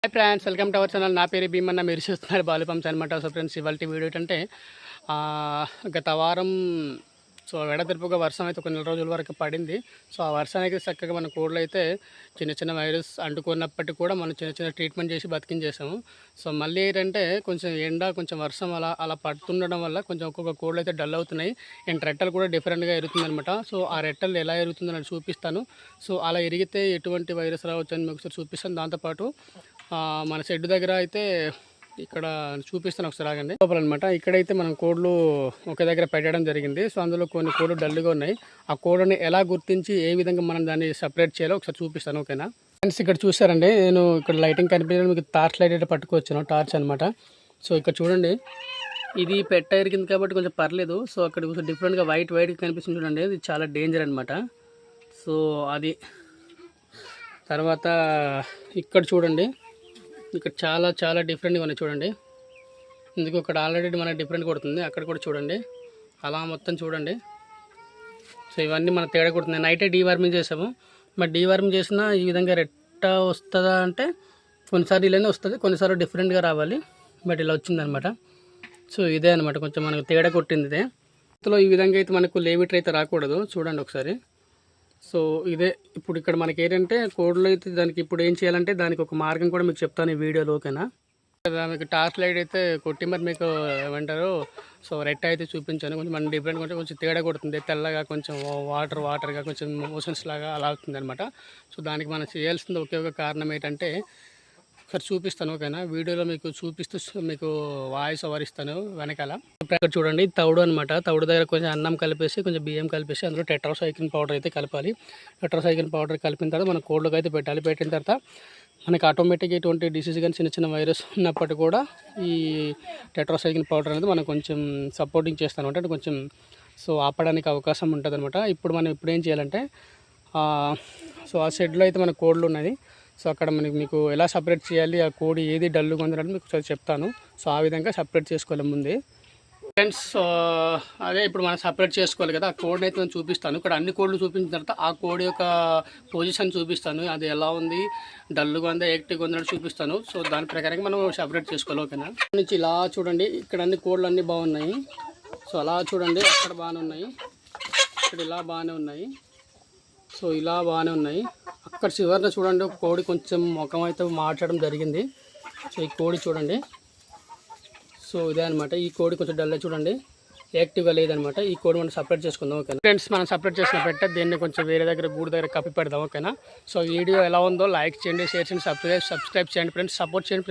Hi friends, welcome to our channel. నా పేరు భీమన్న, మీరు చూస్తున్నారు బాలు పంప్స్ అనమాట. సో ఫ్రెండ్స్, ఇవాళ వీడియో ఏంటంటే గత వారం వెడతెరుపుగా వర్షం అయితే కొన్ని రోజుల వరకు పడింది. సో ఆ వర్షానికి చక్కగా మన కోళ్ళు అయితే చిన్న చిన్న వైరస్ అంటుకున్నప్పటికీ కూడా మనం చిన్న చిన్న ట్రీట్మెంట్ చేసి బతికించేసాము. సో మళ్ళీ ఏంటంటే కొంచెం ఎండ కొంచెం వర్షం అలా అలా పడుతుండడం వల్ల కొంచెం ఒక్కొక్క కోళ్ళు అయితే డల్ అవుతున్నాయి. అండ్ రెట్టలు కూడా డిఫరెంట్గా ఎరుగుతుందనమాట. సో ఆ రెట్టలు ఎలా ఎరుగుతుందని చూపిస్తాను. సో అలా ఎరిగితే ఎటువంటి వైరస్ రావచ్చు అని మీకు చూపిస్తాను. దాంతోపాటు మన షెడ్ దగ్గర అయితే ఇక్కడ చూపిస్తాను, ఒకసారి ఆగండి. లోపల అనమాట ఇక్కడైతే మనం కోళ్ళు ఒక దగ్గర పెట్టడం జరిగింది. సో అందులో కొన్ని కోళ్ళు డల్గా ఉన్నాయి. ఆ కోళ్ళని ఎలా గుర్తించి ఏ విధంగా మనం దాన్ని సపరేట్ చేయాలో ఒకసారి చూపిస్తాను, ఓకేనా ఫ్రెండ్స్. ఇక్కడ చూసారండి, నేను ఇక్కడ లైటింగ్ కనిపించడం మీకు టార్చ్ లైట్ అయితే పట్టుకొచ్చాను, టార్చ్ అనమాట. సో ఇక్కడ చూడండి, ఇది పెట్ట ఎరిగింది కాబట్టి కొంచెం పర్లేదు. సో అక్కడ కొంచెం డిఫరెంట్గా వైట్గా కనిపిస్తుంది చూడండి, ఇది చాలా డేంజర్ అనమాట. సో అది తర్వాత ఇక్కడ చూడండి, ఇక్కడ చాలా చాలా డిఫరెంట్గా ఉన్నాయి చూడండి. ఇందుకు ఇక్కడ ఆల్రెడీ మనకి డిఫరెంట్ కొడుతుంది, అక్కడ కూడా చూడండి, అలా మొత్తం చూడండి. సో ఇవన్నీ మనకు తేడా కొడుతుంది. నైటే డీవార్మింగ్ చేసాము, మరి డీవార్మింగ్ చేసినా ఈ విధంగా రెట్ట వస్తుందా అంటే కొన్నిసార్లు ఇలానే వస్తుంది, కొన్నిసార్లు డిఫరెంట్గా రావాలి. బట్ ఇలా వచ్చిందనమాట. సో ఇదే అనమాట, కొంచెం మనకు తేడా కొట్టింది ఇదే. ఇందులో ఈ విధంగా అయితే మనకు లేవిటర్ అయితే రాకూడదు, చూడండి ఒకసారి. సో ఇదే ఇప్పుడు ఇక్కడ మనకి ఏంటంటే కోడ్లు అయితే దానికి ఇప్పుడు ఏం చేయాలంటే దానికి ఒక మార్గం కూడా మీకు చెప్తాను ఈ వీడియోలో, ఓకేనా. మీకు టార్చ్ లైట్ అయితే కొట్టి మరి మీకు ఏమంటారు, సో రెడ్ అయితే చూపించాను. కొంచెం మన డిఫరెంట్ కొంచెం కొంచెం తేడా కొడుతుంది, తెల్లగా కొంచెం వాటర్గా కొంచెం మోషన్స్ లాగా అలా అవుతుంది అనమాట. సో దానికి మనం చేయాల్సింది ఒకే ఒక కారణం ఏంటంటే ఒకసారి చూపిస్తాను, ఓకేనా. వీడియోలో మీకు చూపిస్తూ మీకు వాయిస్ ఓవర్ ఇస్తాను వెనకాల. ఇక్కడ చూడండి, తౌడు అనమాట. తౌడు దగ్గర కొంచెం అన్నం కలిపేసి కొంచెం బియ్యం కలిపేసి అందులో టెట్రాసైక్లిన్ పౌడర్ అయితే కలపాలి. టెట్రాసైక్లిన్ పౌడర్ కలిపిన తర్వాత మన కోళ్ళకి అయితే పెట్టాలి. పెట్టిన తర్వాత మనకి ఆటోమేటిక్గా ఎటువంటి డిసీజ్ కానీ చిన్న చిన్న వైరస్ ఉన్నప్పటికీ కూడా ఈ టెట్రాసైక్లిన్ పౌడర్ అనేది మనం కొంచెం సపోర్టింగ్ చేస్తాను అంటే కొంచెం సో ఆపడానికి అవకాశం ఉంటుంది అనమాట. ఇప్పుడు మనం ఇప్పుడు ఏం చేయాలంటే సో ఆ షెడ్లో అయితే మన కోళ్ళు ఉన్నది. సో అక్కడ మీకు ఎలా సపరేట్ చేయాలి, ఆ కోడి ఏది డల్లుగా ఉందని మీకు చెప్తాను. సో ఆ విధంగా సపరేట్ చేసుకోవాలి ముందే ఫ్రెండ్స్. అదే ఇప్పుడు మనం సపరేట్ చేసుకోవాలి కదా, ఆ కోడిని అయితే నేను చూపిస్తాను. ఇక్కడ అన్ని కోళ్ళు చూపించిన తర్వాత ఆ కోడి యొక్క పొజిషన్ చూపిస్తాను, అది ఎలా ఉంది, డల్లుగా ఉందా యాక్టివ్గా ఉందని చూపిస్తాను. సో దాని ప్రకారంగా మనం సపరేట్ చేసుకోవాలి, ఓకేనా. నుంచి ఇలా చూడండి, ఇక్కడ అన్ని కోళ్ళు అన్నీ బాగున్నాయి. సో అలా చూడండి, అక్కడ బాగానే ఉన్నాయి, ఇక్కడ ఇలా బాగానే ఉన్నాయి, సో ఇలా బాగానే ఉన్నాయి. అక్కడ చివరిలో చూడండి ఒక కోడి కొంచెం ముఖం అయితే మార్చడం జరిగింది. సో ఈ కోడి చూడండి, సో ఇదే అనమాట. ఈ కోడి కొంచెం డల్ చూడండి, యాక్టివ్గా లేదనమాట. ఈ కోడి మనం సపరేట్ చేసుకుందాం, ఓకేనా ఫ్రెండ్స్. మనం సపరేట్ చేసిన పెట్టే దీన్ని కొంచెం వేరే దగ్గర గూడు దగ్గర కప్పి పెడదాం, ఓకేనా. సో వీడియో ఎలా ఉందో లైక్ చేయండి, షేర్ చేయండి, సబ్స్క్రైబ్ చేయండి ఫ్రెండ్స్, సపోర్ట్ చేయండి ఫ్రెండ్స్.